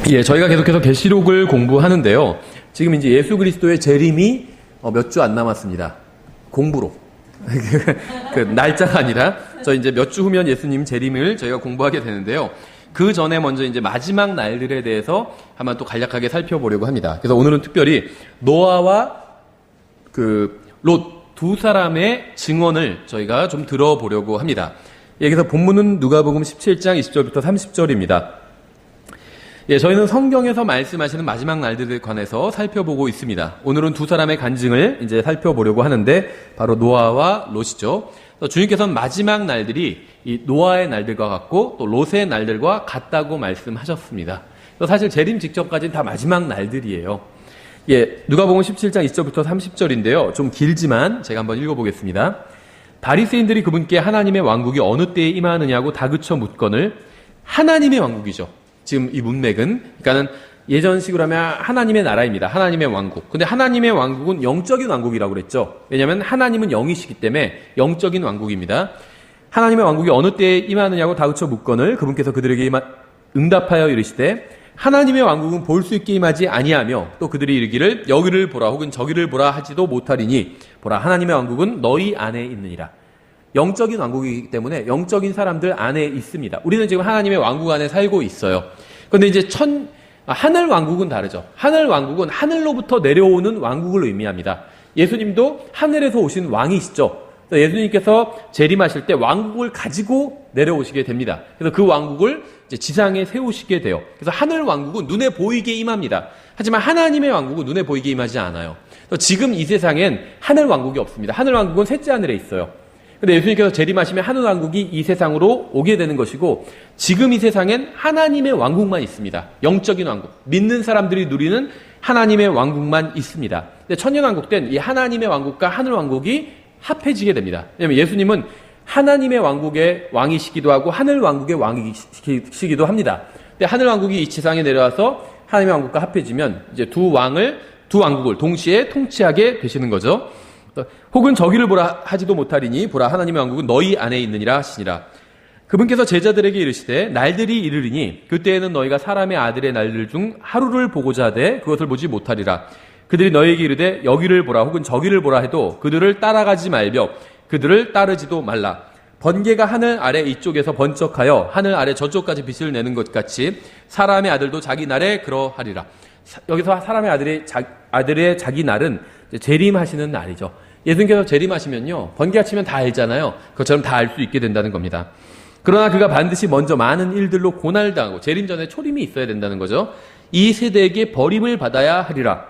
예, 저희가 계속해서 계시록을 공부하는데요. 지금 이제 예수 그리스도의 재림이 몇 주 안 남았습니다. 공부로. 그 날짜가 아니라 저희 이제 몇 주 후면 예수님 재림을 저희가 공부하게 되는데요. 그 전에 먼저 이제 마지막 날들에 대해서 한번 또 간략하게 살펴보려고 합니다. 그래서 오늘은 특별히 노아와 롯 두 사람의 증언을 저희가 좀 들어보려고 합니다. 여기서 본문은 누가복음 17장 20절부터 30절입니다. 예, 저희는 성경에서 말씀하시는 마지막 날들에 관해서 살펴보고 있습니다. 오늘은 두 사람의 간증을 이제 살펴보려고 하는데 바로 노아와 롯이죠. 주님께서는 마지막 날들이 이 노아의 날들과 같고 또 롯의 날들과 같다고 말씀하셨습니다. 사실 재림 직전까지는 다 마지막 날들이에요. 예, 누가복음 17장 20절부터 30절인데요. 좀 길지만 제가 한번 읽어보겠습니다. 바리새인들이 그분께 하나님의 왕국이 어느 때에 임하느냐고 다그쳐 묻거늘 하나님의 왕국이죠. 지금 이 문맥은 그러니까는 예전식으로 하면 하나님의 나라입니다. 하나님의 왕국. 근데 하나님의 왕국은 영적인 왕국이라고 그랬죠. 왜냐하면 하나님은 영이시기 때문에 영적인 왕국입니다. 하나님의 왕국이 어느 때에 임하느냐고 다그쳐 묻거늘 그분께서 그들에게 응답하여 이르시되 하나님의 왕국은 볼 수 있게 임하지 아니하며 또 그들이 이르기를 여기를 보라 혹은 저기를 보라 하지도 못하리니 보라 하나님의 왕국은 너희 안에 있느니라. 영적인 왕국이기 때문에 영적인 사람들 안에 있습니다. 우리는 지금 하나님의 왕국 안에 살고 있어요. 그런데 이제 하늘 왕국은 다르죠. 하늘 왕국은 하늘로부터 내려오는 왕국을 의미합니다. 예수님도 하늘에서 오신 왕이시죠. 예수님께서 재림하실 때 왕국을 가지고 내려오시게 됩니다. 그래서 그 왕국을 이제 지상에 세우시게 돼요. 그래서 하늘 왕국은 눈에 보이게 임합니다. 하지만 하나님의 왕국은 눈에 보이게 임하지 않아요. 지금 이 세상엔 하늘 왕국이 없습니다. 하늘 왕국은 셋째 하늘에 있어요. 근데 예수님께서 재림하시면 하늘 왕국이 이 세상으로 오게 되는 것이고 지금 이 세상엔 하나님의 왕국만 있습니다. 영적인 왕국. 믿는 사람들이 누리는 하나님의 왕국만 있습니다. 근데 천년왕국 땐 이 하나님의 왕국과 하늘 왕국이 합해지게 됩니다. 왜냐하면 예수님은 하나님의 왕국의 왕이시기도 하고 하늘 왕국의 왕이시기도 합니다. 근데 하늘 왕국이 이 지상에 내려와서 하나님의 왕국과 합해지면 이제 두 왕국을 동시에 통치하게 되시는 거죠. 혹은 저기를 보라 하지도 못하리니 보라 하나님의 왕국은 너희 안에 있느니라 하시니라. 그분께서 제자들에게 이르시되 날들이 이르리니 그때에는 너희가 사람의 아들의 날들 중 하루를 보고자 하되 그것을 보지 못하리라. 그들이 너희에게 이르되 여기를 보라 혹은 저기를 보라 해도 그들을 따라가지 말며 그들을 따르지도 말라. 번개가 하늘 아래 이쪽에서 번쩍하여 하늘 아래 저쪽까지 빛을 내는 것 같이 사람의 아들도 자기 날에 그러하리라. 여기서 사람의 아들의 자기 날은 재림하시는 날이죠. 예수님께서 재림하시면요 번개가 치면 다 알잖아요. 그것처럼 다 알 수 있게 된다는 겁니다. 그러나 그가 반드시 먼저 많은 일들로 고난당하고 재림 전에 초림이 있어야 된다는 거죠. 이 세대에게 버림을 받아야 하리라.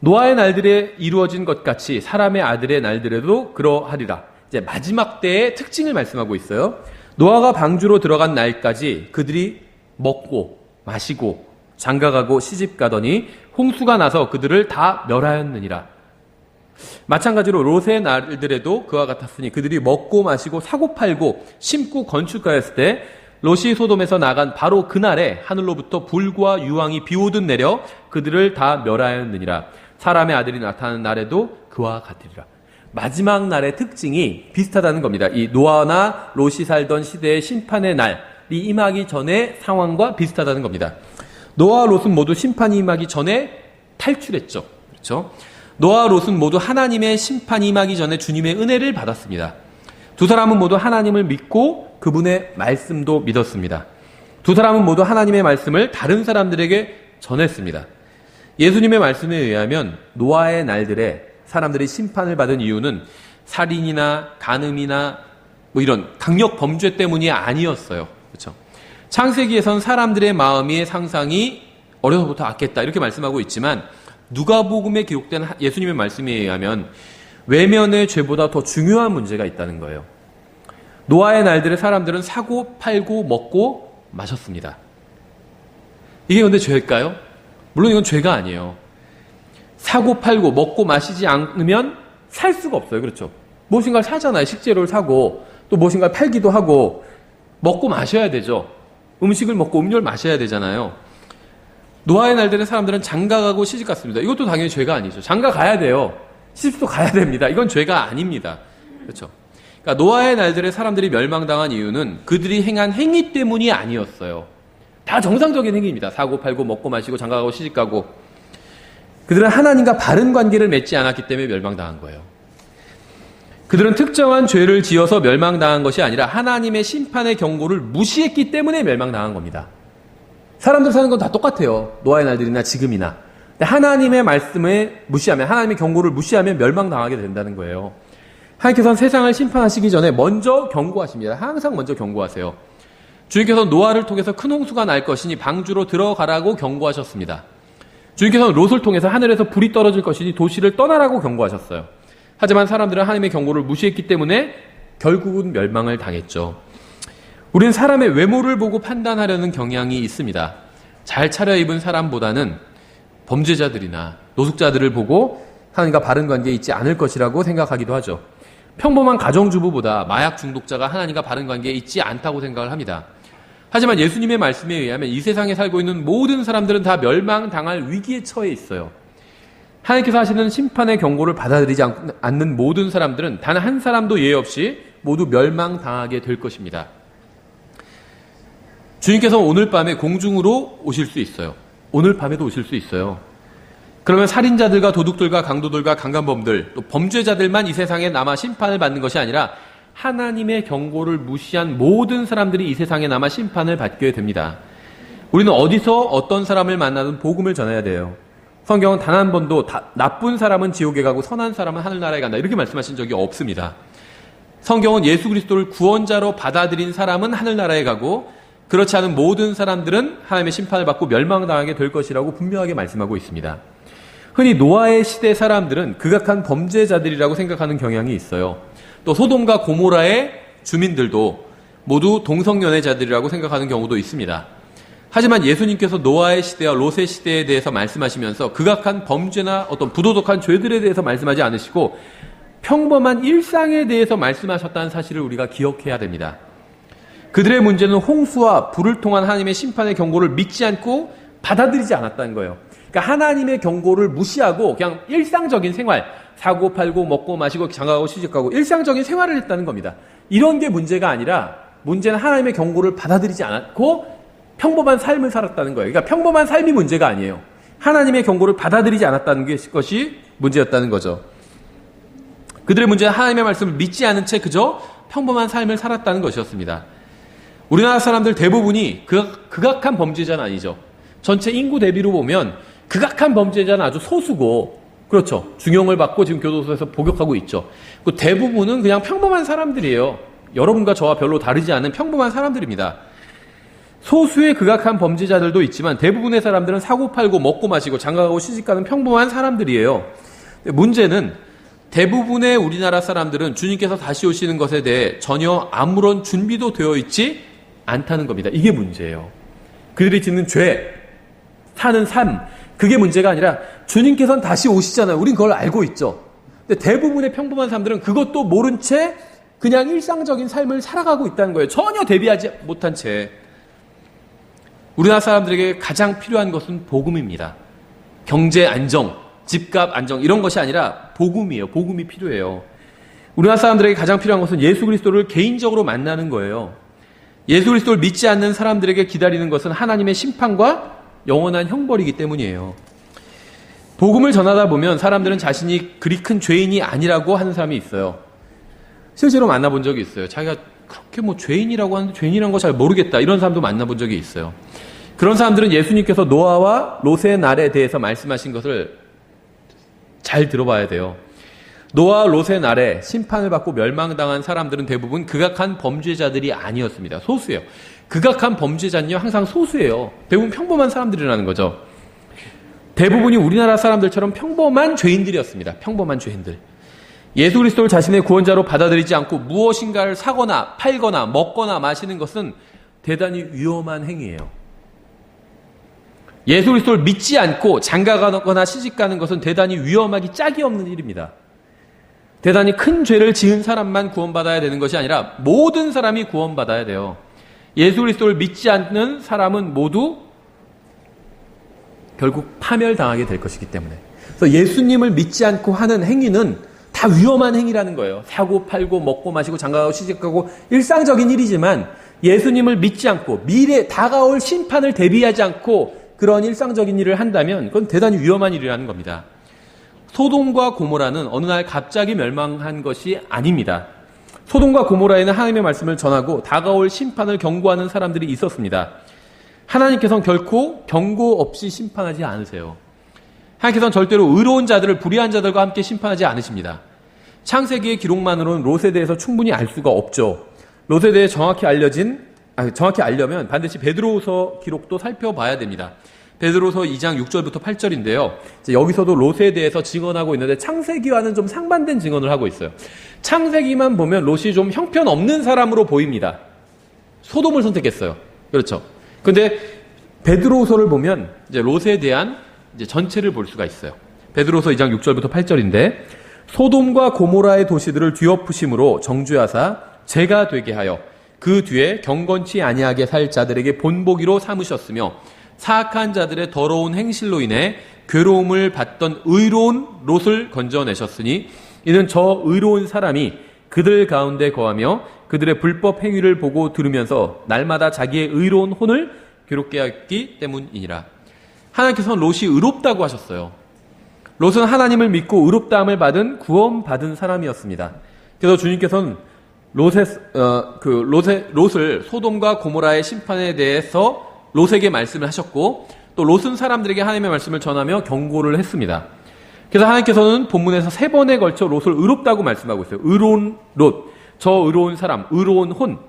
노아의 날들에 이루어진 것 같이 사람의 아들의 날들에도 그러하리라. 이제 마지막 때의 특징을 말씀하고 있어요. 노아가 방주로 들어간 날까지 그들이 먹고 마시고 장가가고 시집가더니 홍수가 나서 그들을 다 멸하였느니라. 마찬가지로 롯의 날들에도 그와 같았으니 그들이 먹고 마시고 사고 팔고 심고 건축하였을 때 롯이 소돔에서 나간 바로 그날에 하늘로부터 불과 유황이 비오듯 내려 그들을 다 멸하였느니라. 사람의 아들이 나타나는 날에도 그와 같으리라. 마지막 날의 특징이 비슷하다는 겁니다. 이 노아나 롯이 살던 시대의 심판의 날이 임하기 전의 상황과 비슷하다는 겁니다. 노아와 롯은 모두 심판이 임하기 전에 탈출했죠. 그렇죠? 노아와 롯은 모두 하나님의 심판이 임하기 전에 주님의 은혜를 받았습니다. 두 사람은 모두 하나님을 믿고 그분의 말씀도 믿었습니다. 두 사람은 모두 하나님의 말씀을 다른 사람들에게 전했습니다. 예수님의 말씀에 의하면 노아의 날들에 사람들이 심판을 받은 이유는 살인이나 간음이나 이런 강력 범죄 때문이 아니었어요. 그렇죠? 창세기에선 사람들의 마음의 상상이 어려서부터 악했다 이렇게 말씀하고 있지만 누가복음에 기록된 예수님의 말씀에 의하면 외면의 죄보다 더 중요한 문제가 있다는 거예요. 노아의 날들에 사람들은 사고 팔고 먹고 마셨습니다. 이게 근데 죄일까요? 물론 이건 죄가 아니에요. 사고 팔고 먹고 마시지 않으면 살 수가 없어요. 그렇죠? 무엇인가를 사잖아요. 식재료를 사고 또 무엇인가를 팔기도 하고 먹고 마셔야 되죠. 음식을 먹고 음료를 마셔야 되잖아요. 노아의 날들에 사람들은 장가가고 시집갔습니다. 이것도 당연히 죄가 아니죠. 장가 가야 돼요. 시집도 가야 됩니다. 이건 죄가 아닙니다. 그렇죠? 그러니까 노아의 날들에 사람들이 멸망당한 이유는 그들이 행한 행위 때문이 아니었어요. 다 정상적인 행위입니다. 사고 팔고 먹고 마시고 장가가고 시집가고. 그들은 하나님과 바른 관계를 맺지 않았기 때문에 멸망당한 거예요. 그들은 특정한 죄를 지어서 멸망당한 것이 아니라 하나님의 심판의 경고를 무시했기 때문에 멸망당한 겁니다. 사람들 사는 건 다 똑같아요. 노아의 날들이나 지금이나. 근데 하나님의 말씀을 무시하면, 하나님의 경고를 무시하면 멸망당하게 된다는 거예요. 하나님께서는 세상을 심판하시기 전에 먼저 경고하십니다. 항상 먼저 경고하세요. 주님께서 노아를 통해서 큰 홍수가 날 것이니 방주로 들어가라고 경고하셨습니다. 주님께서는 롯을 통해서 하늘에서 불이 떨어질 것이니 도시를 떠나라고 경고하셨어요. 하지만 사람들은 하나님의 경고를 무시했기 때문에 결국은 멸망을 당했죠. 우리는 사람의 외모를 보고 판단하려는 경향이 있습니다. 잘 차려입은 사람보다는 범죄자들이나 노숙자들을 보고 하나님과 바른 관계에 있지 않을 것이라고 생각하기도 하죠. 평범한 가정주부보다 마약 중독자가 하나님과 바른 관계에 있지 않다고 생각을 합니다. 하지만 예수님의 말씀에 의하면 이 세상에 살고 있는 모든 사람들은 다 멸망당할 위기에 처해 있어요. 하나님께서 하시는 심판의 경고를 받아들이지 않는 모든 사람들은 단 한 사람도 예외 없이 모두 멸망당하게 될 것입니다. 주님께서 오늘 밤에 공중으로 오실 수 있어요. 오늘 밤에도 오실 수 있어요. 그러면 살인자들과 도둑들과 강도들과 강간범들, 또 범죄자들만 이 세상에 남아 심판을 받는 것이 아니라 하나님의 경고를 무시한 모든 사람들이 이 세상에 남아 심판을 받게 됩니다. 우리는 어디서 어떤 사람을 만나든 복음을 전해야 돼요. 성경은 단 한 번도 나쁜 사람은 지옥에 가고 선한 사람은 하늘나라에 간다 이렇게 말씀하신 적이 없습니다. 성경은 예수 그리스도를 구원자로 받아들인 사람은 하늘나라에 가고 그렇지 않은 모든 사람들은 하나님의 심판을 받고 멸망당하게 될 것이라고 분명하게 말씀하고 있습니다. 흔히 노아의 시대 사람들은 극악한 범죄자들이라고 생각하는 경향이 있어요. 또 소돔과 고모라의 주민들도 모두 동성연애자들이라고 생각하는 경우도 있습니다. 하지만 예수님께서 노아의 시대와 롯의 시대에 대해서 말씀하시면서 극악한 범죄나 어떤 부도덕한 죄들에 대해서 말씀하지 않으시고 평범한 일상에 대해서 말씀하셨다는 사실을 우리가 기억해야 됩니다. 그들의 문제는 홍수와 불을 통한 하나님의 심판의 경고를 믿지 않고 받아들이지 않았다는 거예요. 그러니까 하나님의 경고를 무시하고 그냥 일상적인 생활, 사고 팔고 먹고 마시고 장가가고 시집가고 일상적인 생활을 했다는 겁니다. 이런 게 문제가 아니라 문제는 하나님의 경고를 받아들이지 않았고 평범한 삶을 살았다는 거예요. 그러니까 평범한 삶이 문제가 아니에요. 하나님의 경고를 받아들이지 않았다는 것이 문제였다는 거죠. 그들의 문제는 하나님의 말씀을 믿지 않은 채 그저 평범한 삶을 살았다는 것이었습니다. 우리나라 사람들 대부분이 극악한 범죄자는 아니죠. 전체 인구 대비로 보면 극악한 범죄자는 아주 소수고, 그렇죠. 중형을 받고 지금 교도소에서 복역하고 있죠. 그 대부분은 그냥 평범한 사람들이에요. 여러분과 저와 별로 다르지 않은 평범한 사람들입니다. 소수의 극악한 범죄자들도 있지만 대부분의 사람들은 사고 팔고 먹고 마시고 장가가고 시집가는 평범한 사람들이에요. 문제는 대부분의 우리나라 사람들은 주님께서 다시 오시는 것에 대해 전혀 아무런 준비도 되어 있지 않다는 겁니다. 이게 문제예요. 그들이 짓는 죄, 사는 삶, 그게 문제가 아니라 주님께서는 다시 오시잖아요. 우린 그걸 알고 있죠. 근데 대부분의 평범한 사람들은 그것도 모른 채 그냥 일상적인 삶을 살아가고 있다는 거예요. 전혀 대비하지 못한 채. 우리나라 사람들에게 가장 필요한 것은 복음입니다. 경제 안정, 집값 안정 이런 것이 아니라 복음이에요. 복음이 필요해요. 우리나라 사람들에게 가장 필요한 것은 예수 그리스도를 개인적으로 만나는 거예요. 예수 그리스도를 믿지 않는 사람들에게 기다리는 것은 하나님의 심판과 영원한 형벌이기 때문이에요. 복음을 전하다 보면 사람들은 자신이 그리 큰 죄인이 아니라고 하는 사람이 있어요. 실제로 만나본 적이 있어요. 자기가 그렇게 죄인이라고 하는데 죄인이란 거 잘 모르겠다 이런 사람도 만나본 적이 있어요. 그런 사람들은 예수님께서 노아와 롯의 날에 대해서 말씀하신 것을 잘 들어봐야 돼요. 노아와 롯의 날에 심판을 받고 멸망당한 사람들은 대부분 극악한 범죄자들이 아니었습니다. 소수예요. 극악한 범죄자는요 항상 소수예요. 대부분 평범한 사람들이라는 거죠. 대부분이 우리나라 사람들처럼 평범한 죄인들이었습니다. 평범한 죄인들. 예수 그리스도를 자신의 구원자로 받아들이지 않고 무엇인가를 사거나 팔거나 먹거나 마시는 것은 대단히 위험한 행위예요. 예수 그리스도를 믿지 않고 장가가거나 시집가는 것은 대단히 위험하기 짝이 없는 일입니다. 대단히 큰 죄를 지은 사람만 구원받아야 되는 것이 아니라 모든 사람이 구원받아야 돼요. 예수 그리스도를 믿지 않는 사람은 모두 결국 파멸당하게 될 것이기 때문에. 그래서 예수님을 믿지 않고 하는 행위는 다 위험한 행위라는 거예요. 사고 팔고 먹고 마시고 장가가고 시집가고 일상적인 일이지만 예수님을 믿지 않고 미래 다가올 심판을 대비하지 않고 그런 일상적인 일을 한다면 그건 대단히 위험한 일이라는 겁니다. 소돔과 고모라는 어느 날 갑자기 멸망한 것이 아닙니다. 소돔과 고모라에는 하나님의 말씀을 전하고 다가올 심판을 경고하는 사람들이 있었습니다. 하나님께서는 결코 경고 없이 심판하지 않으세요. 하나님께서는 절대로 의로운 자들을 불의한 자들과 함께 심판하지 않으십니다. 창세기의 기록만으로는 롯에 대해서 충분히 알 수가 없죠. 롯에 대해 정확히 알려면 반드시 베드로후서 기록도 살펴봐야 됩니다. 베드로서 2장 6절부터 8절인데요. 여기서도 롯에 대해서 증언하고 있는데 창세기와는 좀 상반된 증언을 하고 있어요. 창세기만 보면 롯이 좀 형편없는 사람으로 보입니다. 소돔을 선택했어요. 그렇죠. 근데 베드로서를 보면 이제 롯에 대한 이제 전체를 볼 수가 있어요. 베드로서 2장 6절부터 8절인데 소돔과 고모라의 도시들을 뒤엎으심으로 정죄하사 죄가 되게 하여 그 뒤에 경건치 아니하게 살 자들에게 본보기로 삼으셨으며 사악한 자들의 더러운 행실로 인해 괴로움을 받던 의로운 롯을 건져내셨으니 이는 저 의로운 사람이 그들 가운데 거하며 그들의 불법 행위를 보고 들으면서 날마다 자기의 의로운 혼을 괴롭게 했기 때문이니라. 하나님께서는 롯이 의롭다고 하셨어요. 롯은 하나님을 믿고 의롭다함을 받은 구원받은 사람이었습니다. 그래서 주님께서는 롯을 소돔과 고모라의 심판에 대해서 롯에게 말씀을 하셨고 또 롯은 사람들에게 하나님의 말씀을 전하며 경고를 했습니다. 그래서 하나님께서는 본문에서 3번에 걸쳐 롯을 의롭다고 말씀하고 있어요. 의로운 롯, 저 의로운 사람, 의로운 혼.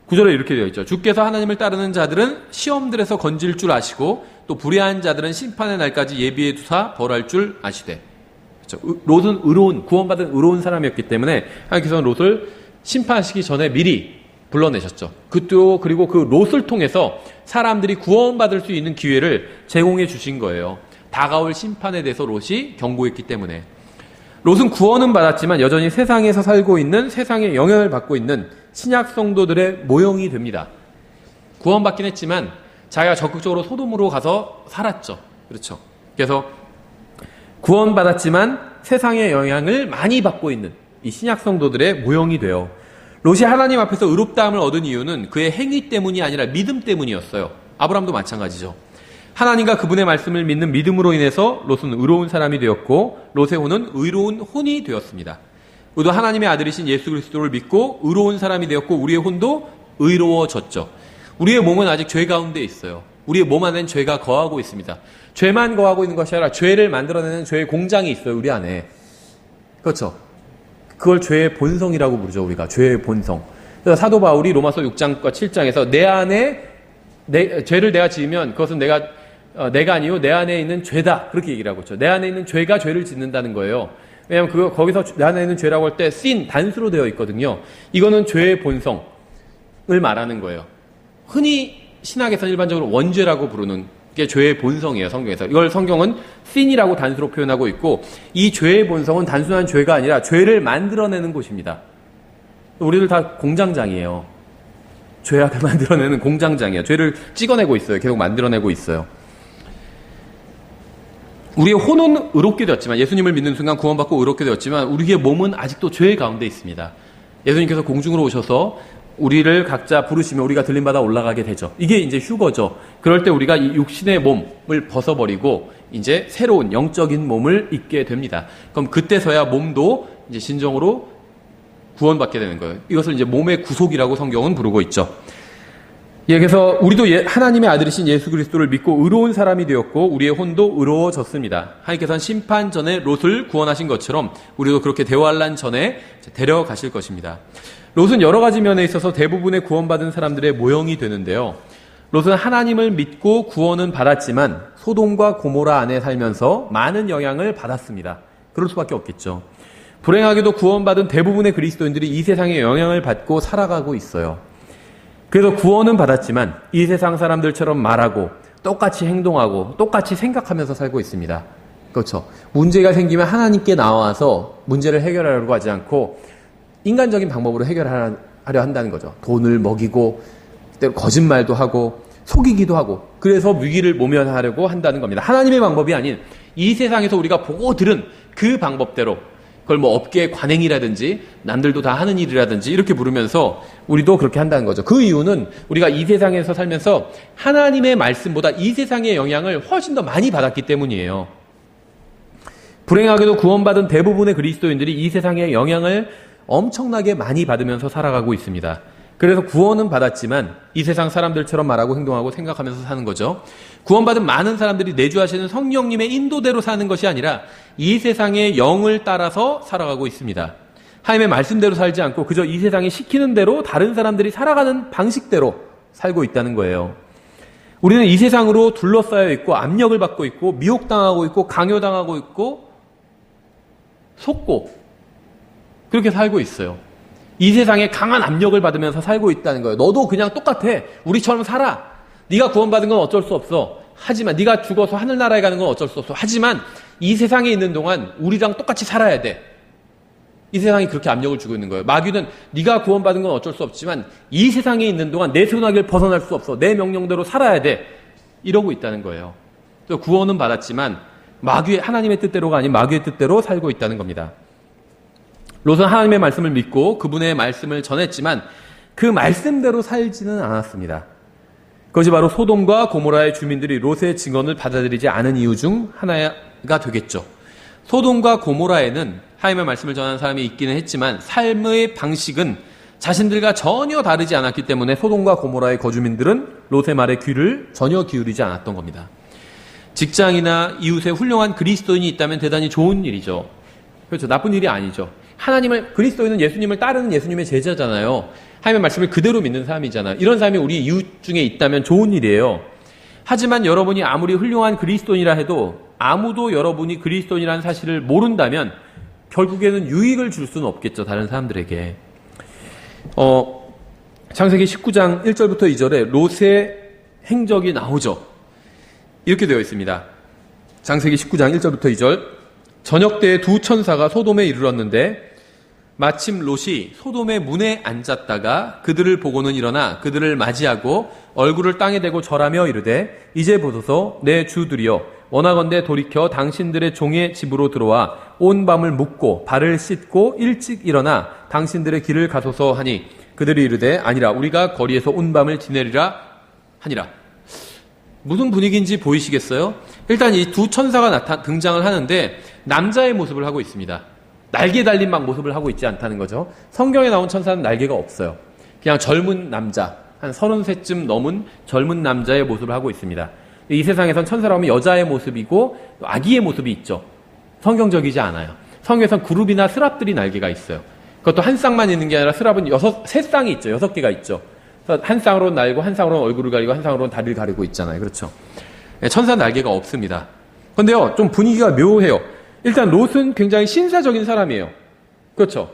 9절에 이렇게 되어 있죠. 주께서 하나님을 따르는 자들은 시험들에서 건질 줄 아시고 또 불의한 자들은 심판의 날까지 예비해 두사 벌할 줄 아시되. 그렇죠. 롯은 의로운, 구원받은 의로운 사람이었기 때문에 하나님께서는 롯을 심판하시기 전에 미리 불러내셨죠. 그리고 그 롯을 통해서 사람들이 구원받을 수 있는 기회를 제공해 주신 거예요. 다가올 심판에 대해서 롯이 경고했기 때문에. 롯은 구원은 받았지만 여전히 세상에서 살고 있는 세상의 영향을 받고 있는 신약 성도들의 모형이 됩니다. 구원받긴 했지만 자기가 적극적으로 소돔으로 가서 살았죠. 그렇죠. 그래서 구원받았지만 세상의 영향을 많이 받고 있는 이 신약 성도들의 모형이 돼요. 롯이 하나님 앞에서 의롭다함을 얻은 이유는 그의 행위 때문이 아니라 믿음 때문이었어요. 아브라함도 마찬가지죠. 하나님과 그분의 말씀을 믿는 믿음으로 인해서 롯은 의로운 사람이 되었고 롯의 혼은 의로운 혼이 되었습니다. 우리도 하나님의 아들이신 예수 그리스도를 믿고 의로운 사람이 되었고 우리의 혼도 의로워졌죠. 우리의 몸은 아직 죄 가운데 있어요. 우리의 몸 안에는 죄가 거하고 있습니다. 죄만 거하고 있는 것이 아니라 죄를 만들어내는 죄의 공장이 있어요. 우리 안에. 그렇죠. 그걸 죄의 본성이라고 부르죠. 우리가 죄의 본성. 그래서 사도 바울이 로마서 6장과 7장에서 내 안에 죄를 내가 지으면 그것은 내가 아니요 내 안에 있는 죄다 그렇게 얘기를 하고 있죠. 내 안에 있는 죄가 죄를 짓는다는 거예요. 왜냐하면 거기서 내 안에 있는 죄라고 할 때 sin 단수로 되어 있거든요. 이거는 죄의 본성을 말하는 거예요. 흔히 신학에서 일반적으로 원죄라고 부르는 게 죄의 본성이에요. 성경에서. 이걸 성경은 sin이라고 단수로 표현하고 있고 이 죄의 본성은 단순한 죄가 아니라 죄를 만들어내는 곳입니다. 우리들 다 공장장이에요. 죄악을 만들어내는 공장장이에요. 죄를 찍어내고 있어요. 계속 만들어내고 있어요. 우리의 혼은 의롭게 되었지만 예수님을 믿는 순간 구원받고 의롭게 되었지만 우리의 몸은 아직도 죄 가운데 있습니다. 예수님께서 공중으로 오셔서 우리를 각자 부르시면 우리가 들림받아 올라가게 되죠. 이게 이제 휴거죠. 그럴 때 우리가 이 육신의 몸을 벗어버리고 이제 새로운 영적인 몸을 입게 됩니다. 그럼 그때서야 몸도 이제 진정으로 구원받게 되는 거예요. 이것을 이제 몸의 구속이라고 성경은 부르고 있죠. 예, 그래서 우리도 하나님의 아들이신 예수 그리스도를 믿고 의로운 사람이 되었고 우리의 혼도 의로워졌습니다. 하나님께서는 심판 전에 롯을 구원하신 것처럼 우리도 그렇게 대환란 전에 데려가실 것입니다. 롯은 여러 가지 면에 있어서 대부분의 구원받은 사람들의 모형이 되는데요. 롯은 하나님을 믿고 구원은 받았지만 소돔과 고모라 안에 살면서 많은 영향을 받았습니다. 그럴 수밖에 없겠죠. 불행하게도 구원받은 대부분의 그리스도인들이 이 세상의 영향을 받고 살아가고 있어요. 그래서 구원은 받았지만 이 세상 사람들처럼 말하고 똑같이 행동하고 똑같이 생각하면서 살고 있습니다. 그렇죠. 문제가 생기면 하나님께 나와서 문제를 해결하려고 하지 않고 인간적인 방법으로 해결하려 한다는 거죠. 돈을 먹이고 때로 거짓말도 하고 속이기도 하고 그래서 위기를 모면하려고 한다는 겁니다. 하나님의 방법이 아닌 이 세상에서 우리가 보고 들은 그 방법대로 그걸 뭐 업계의 관행이라든지 남들도 다 하는 일이라든지 이렇게 부르면서 우리도 그렇게 한다는 거죠. 그 이유는 우리가 이 세상에서 살면서 하나님의 말씀보다 이 세상의 영향을 훨씬 더 많이 받았기 때문이에요. 불행하게도 구원받은 대부분의 그리스도인들이 이 세상의 영향을 엄청나게 많이 받으면서 살아가고 있습니다. 그래서 구원은 받았지만 이 세상 사람들처럼 말하고 행동하고 생각하면서 사는 거죠. 구원받은 많은 사람들이 내주하시는 성령님의 인도대로 사는 것이 아니라 이 세상의 영을 따라서 살아가고 있습니다. 하나님의 말씀대로 살지 않고 그저 이 세상이 시키는 대로 다른 사람들이 살아가는 방식대로 살고 있다는 거예요. 우리는 이 세상으로 둘러싸여 있고 압력을 받고 있고 미혹당하고 있고 강요당하고 있고 속고 그렇게 살고 있어요. 이 세상에 강한 압력을 받으면서 살고 있다는 거예요. 너도 그냥 똑같아. 우리처럼 살아. 네가 구원받은 건 어쩔 수 없어. 하지만 네가 죽어서 하늘나라에 가는 건 어쩔 수 없어. 하지만 이 세상에 있는 동안 우리랑 똑같이 살아야 돼. 이 세상이 그렇게 압력을 주고 있는 거예요. 마귀는 네가 구원받은 건 어쩔 수 없지만 이 세상에 있는 동안 내 손아귀를 벗어날 수 없어. 내 명령대로 살아야 돼. 이러고 있다는 거예요. 또 구원은 받았지만 하나님의 뜻대로가 아닌 마귀의 뜻대로 살고 있다는 겁니다. 롯은 하나님의 말씀을 믿고 그분의 말씀을 전했지만 그 말씀대로 살지는 않았습니다. 그것이 바로 소돔과 고모라의 주민들이 롯의 증언을 받아들이지 않은 이유 중 하나가 되겠죠. 소돔과 고모라에는 하나님의 말씀을 전하는 사람이 있기는 했지만 삶의 방식은 자신들과 전혀 다르지 않았기 때문에 소돔과 고모라의 거주민들은 롯의 말에 귀를 전혀 기울이지 않았던 겁니다. 직장이나 이웃에 훌륭한 그리스도인이 있다면 대단히 좋은 일이죠. 그렇죠. 나쁜 일이 아니죠. 그리스도인은 예수님을 따르는 예수님의 제자잖아요. 하나님의 말씀을 그대로 믿는 사람이잖아요. 이런 사람이 우리 이웃 중에 있다면 좋은 일이에요. 하지만 여러분이 아무리 훌륭한 그리스도인이라 해도 아무도 여러분이 그리스도인이라는 사실을 모른다면 결국에는 유익을 줄 수는 없겠죠. 다른 사람들에게. 창세기 19장 1절부터 2절에 롯의 행적이 나오죠. 이렇게 되어 있습니다. 창세기 19장 1절부터 2절. 저녁 때에 두 천사가 소돔에 이르렀는데 마침 롯이 소돔의 문에 앉았다가 그들을 보고는 일어나 그들을 맞이하고 얼굴을 땅에 대고 절하며 이르되 이제 보소서 내 주들이여 원하건대 돌이켜 당신들의 종의 집으로 들어와 온 밤을 묵고 발을 씻고 일찍 일어나 당신들의 길을 가소서 하니 그들이 이르되 아니라 우리가 거리에서 온 밤을 지내리라 하니라. 무슨 분위기인지 보이시겠어요? 일단 이 두 천사가 등장을 하는데 남자의 모습을 하고 있습니다. 날개 달린 막 모습을 하고 있지 않다는 거죠. 성경에 나온 천사는 날개가 없어요. 그냥 젊은 남자, 한 33쯤 넘은 젊은 남자의 모습을 하고 있습니다. 이 세상에선 천사라고 하면 여자의 모습이고 아기의 모습이 있죠. 성경적이지 않아요. 성경에선 그룹이나 스랍들이 날개가 있어요. 그것도 한 쌍만 있는 게 아니라 스랍은 세 쌍이 있죠. 6개가 있죠. 한 쌍으로는 날고 한 쌍으로는 얼굴을 가리고 한 쌍으로는 다리를 가리고 있잖아요. 그렇죠. 천사 날개가 없습니다. 그런데요, 좀 분위기가 묘해요. 일단 롯은 굉장히 신사적인 사람이에요. 그렇죠.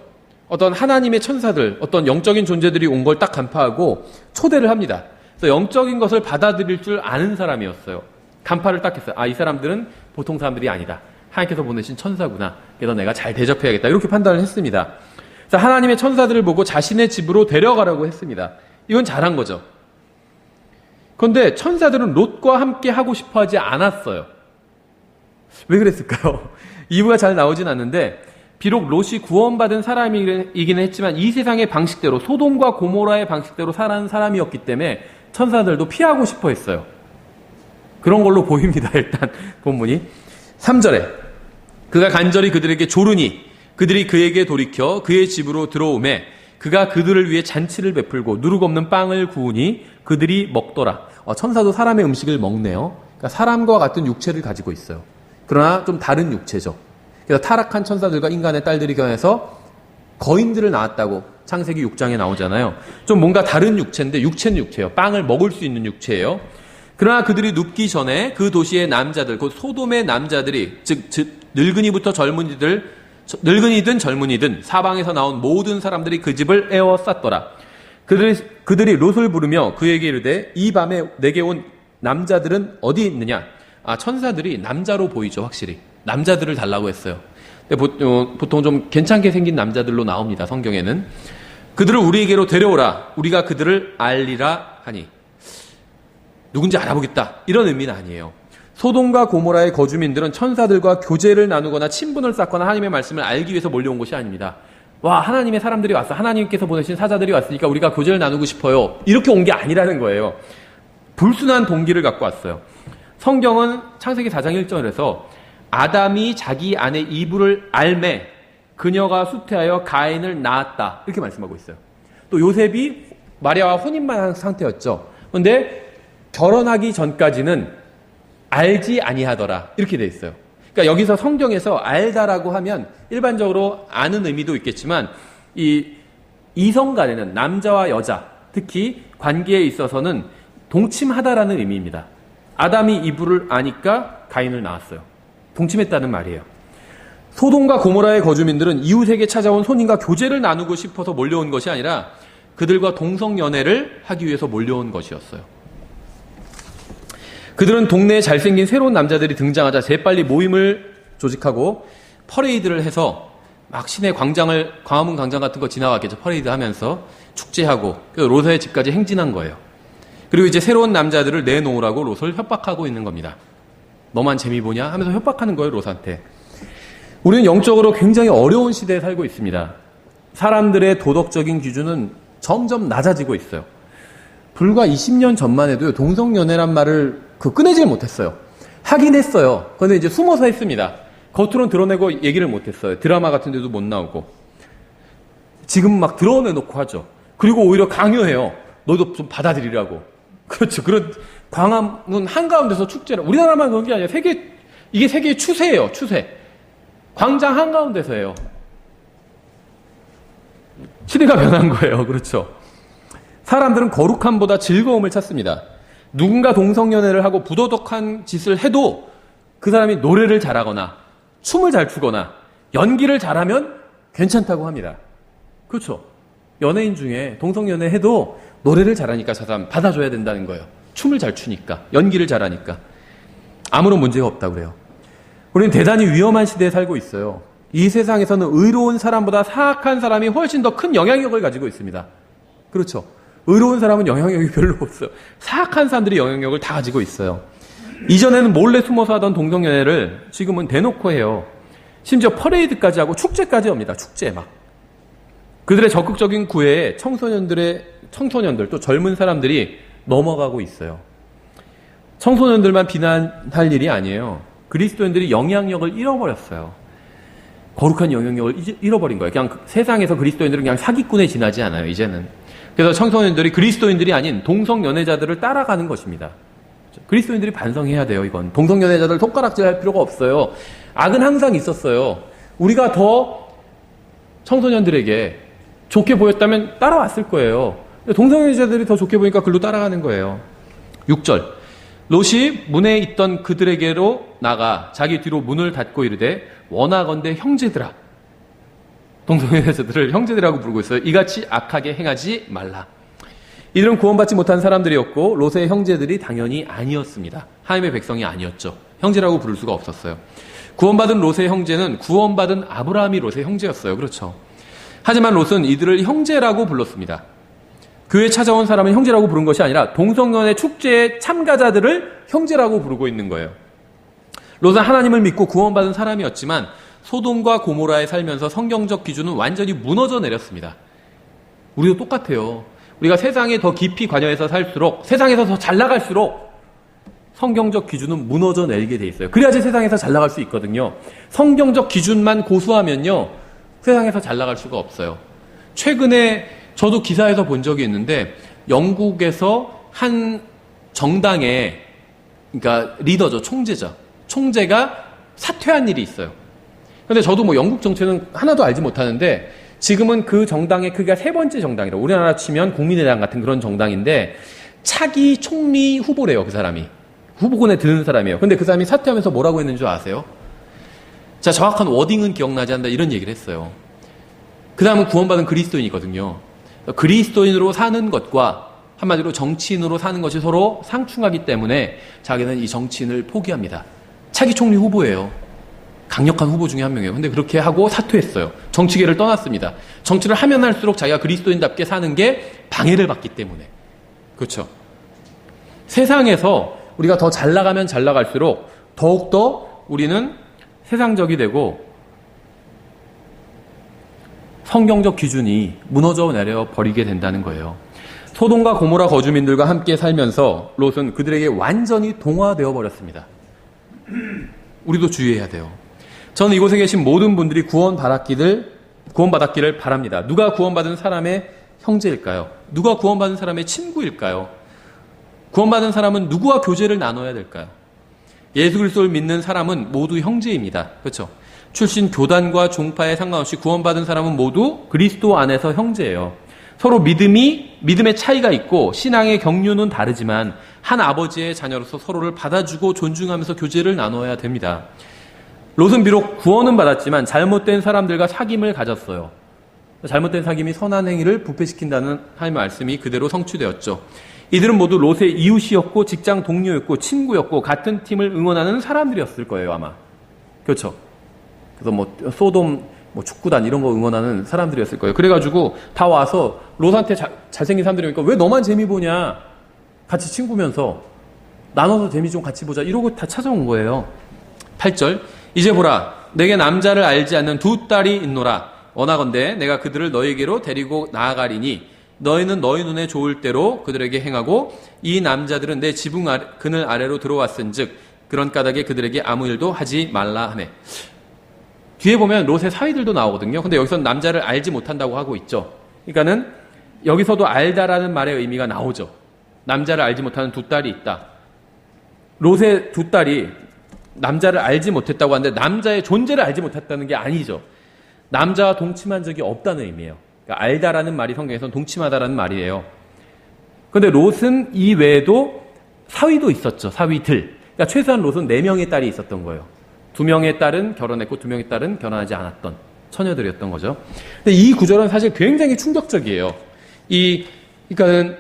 어떤 하나님의 천사들, 어떤 영적인 존재들이 온 걸 딱 간파하고 초대를 합니다. 그래서 영적인 것을 받아들일 줄 아는 사람이었어요. 간파를 딱 했어요. 이 사람들은 보통 사람들이 아니다. 하나님께서 보내신 천사구나. 그래서 내가 잘 대접해야겠다. 이렇게 판단을 했습니다. 그래서 하나님의 천사들을 보고 자신의 집으로 데려가라고 했습니다. 이건 잘한 거죠. 그런데 천사들은 롯과 함께 하고 싶어 하지 않았어요. 왜 그랬을까요? 이유가 잘 나오진 않는데 비록 롯이 구원받은 사람이기는 했지만 이 세상의 방식대로 소돔과 고모라의 방식대로 살아가는 사람이었기 때문에 천사들도 피하고 싶어 했어요. 그런 걸로 보입니다. 일단 본문이 3절에 그가 간절히 그들에게 조르니 그들이 그에게 돌이켜 그의 집으로 들어오매 그가 그들을 위해 잔치를 베풀고 누룩 없는 빵을 구우니 그들이 먹더라. 천사도 사람의 음식을 먹네요. 그러니까 사람과 같은 육체를 가지고 있어요. 그러나 좀 다른 육체죠. 그래서 타락한 천사들과 인간의 딸들이 변해서 거인들을 낳았다고 창세기 6장에 나오잖아요. 좀 뭔가 다른 육체인데 육체는 육체예요. 빵을 먹을 수 있는 육체예요. 그러나 그들이 눕기 전에 그 도시의 남자들, 곧 소돔의 남자들이 즉 늙은이부터 늙은이든 젊은이든 사방에서 나온 모든 사람들이 그 집을 에워쌌더라. 그들이 롯을 부르며 그에게 이르되 이 밤에 내게 온 남자들은 어디 있느냐? 천사들이 남자로 보이죠. 확실히 남자들을 달라고 했어요. 근데 보통 좀 괜찮게 생긴 남자들로 나옵니다. 성경에는. 그들을 우리에게로 데려오라. 우리가 그들을 알리라 하니. 누군지 알아보겠다. 이런 의미는 아니에요. 소돔과 고모라의 거주민들은 천사들과 교제를 나누거나 친분을 쌓거나 하나님의 말씀을 알기 위해서 몰려온 것이 아닙니다. 와, 하나님의 사람들이 왔어. 하나님께서 보내신 사자들이 왔으니까 우리가 교제를 나누고 싶어요. 이렇게 온 게 아니라는 거예요. 불순한 동기를 갖고 왔어요. 성경은 창세기 4장 1절에서 아담이 자기 아내 이브를 알매 그녀가 수태하여 가인을 낳았다. 이렇게 말씀하고 있어요. 또 요셉이 마리아와 혼인만 한 상태였죠. 그런데 결혼하기 전까지는 알지 아니하더라. 이렇게 돼 있어요. 그러니까 여기서 성경에서 알다라고 하면 일반적으로 아는 의미도 있겠지만 이 이성 간에는 남자와 여자, 특히 관계에 있어서는 동침하다라는 의미입니다. 아담이 이브를 아니까 가인을 낳았어요. 동침했다는 말이에요. 소돔과 고모라의 거주민들은 이웃에게 찾아온 손님과 교제를 나누고 싶어서 몰려온 것이 아니라 그들과 동성연애를 하기 위해서 몰려온 것이었어요. 그들은 동네에 잘생긴 새로운 남자들이 등장하자 재빨리 모임을 조직하고 퍼레이드를 해서 막 시내 광화문 광장 같은 거 지나갔겠죠. 퍼레이드 하면서 축제하고 롯의 집까지 행진한 거예요. 그리고 이제 새로운 남자들을 내놓으라고 롯을 협박하고 있는 겁니다. 너만 재미 보냐 하면서 협박하는 거예요, 롯한테. 우리는 영적으로 굉장히 어려운 시대에 살고 있습니다. 사람들의 도덕적인 기준은 점점 낮아지고 있어요. 불과 20년 전만 해도 동성연애란 말을 꺼내질 못했어요. 하긴 했어요. 그런데 이제 숨어서 했습니다. 겉으로는 드러내고 얘기를 못했어요. 드라마 같은 데도 못 나오고. 지금 막 드러내놓고 하죠. 그리고 오히려 강요해요. 너도 좀 받아들이라고. 그렇죠. 그런 광화문 한가운데서 축제를. 우리나라만 그런 게 아니라 이게 세계의 추세예요. 추세. 광장 한가운데서 해요. 시대가 변한 거예요. 그렇죠. 사람들은 거룩함보다 즐거움을 찾습니다. 누군가 동성연애를 하고 부도덕한 짓을 해도 그 사람이 노래를 잘하거나 춤을 잘 추거나 연기를 잘하면 괜찮다고 합니다. 그렇죠. 연예인 중에 동성연애 해도 노래를 잘하니까 저 사람 받아줘야 된다는 거예요. 춤을 잘 추니까, 연기를 잘하니까. 아무런 문제가 없다고 그래요. 우리는 대단히 위험한 시대에 살고 있어요. 이 세상에서는 의로운 사람보다 사악한 사람이 훨씬 더 큰 영향력을 가지고 있습니다. 그렇죠. 의로운 사람은 영향력이 별로 없어요. 사악한 사람들이 영향력을 다 가지고 있어요. 이전에는 몰래 숨어서 하던 동성연애를 지금은 대놓고 해요. 심지어 퍼레이드까지 하고 축제까지 합니다. 축제 막. 그들의 적극적인 구애에 청소년들 또 젊은 사람들이 넘어가고 있어요. 청소년들만 비난할 일이 아니에요. 그리스도인들이 영향력을 잃어버렸어요. 거룩한 영향력을 잃어버린 거예요. 그냥 세상에서 그리스도인들은 그냥 사기꾼에 지나지 않아요, 이제는. 그래서 청소년들이 그리스도인들이 아닌 동성연애자들을 따라가는 것입니다. 그리스도인들이 반성해야 돼요, 이건. 동성연애자들 손가락질 할 필요가 없어요. 악은 항상 있었어요. 우리가 더 청소년들에게 좋게 보였다면 따라왔을 거예요. 동성연애자들이 더 좋게 보니까 글로 따라가는 거예요. 6절. 롯이 문에 있던 그들에게로 나가 자기 뒤로 문을 닫고 이르되 원하건대 형제들아. 동성연애자들을 형제들이라고 부르고 있어요. 이같이 악하게 행하지 말라. 이들은 구원받지 못한 사람들이었고 롯의 형제들이 당연히 아니었습니다. 하나님의 백성이 아니었죠. 형제라고 부를 수가 없었어요. 구원받은 롯의 형제는 구원받은 아브라함이 롯의 형제였어요. 그렇죠. 하지만 롯은 이들을 형제라고 불렀습니다. 교회에 찾아온 사람은 형제라고 부른 것이 아니라 동성연애 축제의 참가자들을 형제라고 부르고 있는 거예요. 롯은 하나님을 믿고 구원받은 사람이었지만 소돔과 고모라에 살면서 성경적 기준은 완전히 무너져 내렸습니다. 우리도 똑같아요. 우리가 세상에 더 깊이 관여해서 살수록, 세상에서 더 잘 나갈수록 성경적 기준은 무너져 내리게 돼 있어요. 그래야지 세상에서 잘 나갈 수 있거든요. 성경적 기준만 고수하면요, 세상에서 잘 나갈 수가 없어요. 최근에 저도 기사에서 본 적이 있는데 영국에서 한 정당의, 그러니까 리더죠, 총재가 사퇴한 일이 있어요. 근데 저도 뭐 영국 정치는 하나도 알지 못하는데 지금은 그 정당의 크기가 세 번째 정당이라, 우리나라 치면 국민의당 같은 그런 정당인데 차기 총리 후보래요. 그 사람이 후보군에 드는 사람이에요. 근데 그 사람이 사퇴하면서 뭐라고 했는 줄 아세요? 자, 정확한 워딩은 기억나지 않는다 이런 얘기를 했어요. 그 다음은 구원받은 그리스도인이거든요. 그리스도인으로 사는 것과 한마디로 정치인으로 사는 것이 서로 상충하기 때문에 자기는 이 정치인을 포기합니다. 차기 총리 후보예요. 강력한 후보 중에 한 명이에요. 근데 그렇게 하고 사퇴했어요. 정치계를 떠났습니다. 정치를 하면 할수록 자기가 그리스도인답게 사는 게 방해를 받기 때문에. 그렇죠. 세상에서 우리가 더 잘 나가면 잘 나갈수록 더욱더 우리는 세상적이 되고 성경적 기준이 무너져 내려 버리게 된다는 거예요. 소돔과 고모라 거주민들과 함께 살면서 롯은 그들에게 완전히 동화되어 버렸습니다. 우리도 주의해야 돼요. 저는 이곳에 계신 모든 분들이 구원받았기를 바랍니다. 누가 구원받은 사람의 형제일까요? 누가 구원받은 사람의 친구일까요? 구원받은 사람은 누구와 교제를 나눠야 될까요? 예수 그리스도를 믿는 사람은 모두 형제입니다. 그렇죠? 출신 교단과 종파에 상관없이 구원받은 사람은 모두 그리스도 안에서 형제예요. 서로 믿음의 차이가 있고 신앙의 경륜은 다르지만 한 아버지의 자녀로서 서로를 받아주고 존중하면서 교제를 나눠야 됩니다. 롯은 비록 구원은 받았지만 잘못된 사람들과 사귐을 가졌어요. 잘못된 사귐이 선한 행위를 부패시킨다는 하나님의 말씀이 그대로 성취되었죠. 이들은 모두 롯의 이웃이었고 직장 동료였고 친구였고 같은 팀을 응원하는 사람들이었을 거예요, 아마. 그렇죠? 그래서 소돔 축구단 이런 거 응원하는 사람들이었을 거예요. 그래가지고 다 와서 롯한테 잘생긴 사람들이니까 왜 너만 재미 보냐? 같이 친구면서 나눠서 재미 좀 같이 보자. 이러고 다 찾아온 거예요. 8절. 이제 보라, 내게 남자를 알지 않는 두 딸이 있노라. 원하건대 내가 그들을 너에게로 데리고 나아가리니 너희는 너희 눈에 좋을 대로 그들에게 행하고 이 남자들은 내 지붕 그늘 아래로 들어왔은즉 그런 까닭에 그들에게 아무 일도 하지 말라 하네. 뒤에 보면 롯의 사위들도 나오거든요. 근데 여기서는 남자를 알지 못한다고 하고 있죠. 그러니까는 여기서도 알다라는 말의 의미가 나오죠. 남자를 알지 못하는 두 딸이 있다. 롯의 두 딸이 남자를 알지 못했다고 하는데 남자의 존재를 알지 못했다는 게 아니죠. 남자와 동침한 적이 없다는 의미예요. 그러니까 알다라는 말이 성경에서는 동침하다라는 말이에요. 그런데 롯은 이 외에도 사위도 있었죠. 사위들. 그러니까 최소한 롯은 4명의 딸이 있었던 거예요. 2명의 딸은 결혼했고 2명의 딸은 결혼하지 않았던 처녀들이었던 거죠. 근데 이 구절은 사실 굉장히 충격적이에요. 그러니까는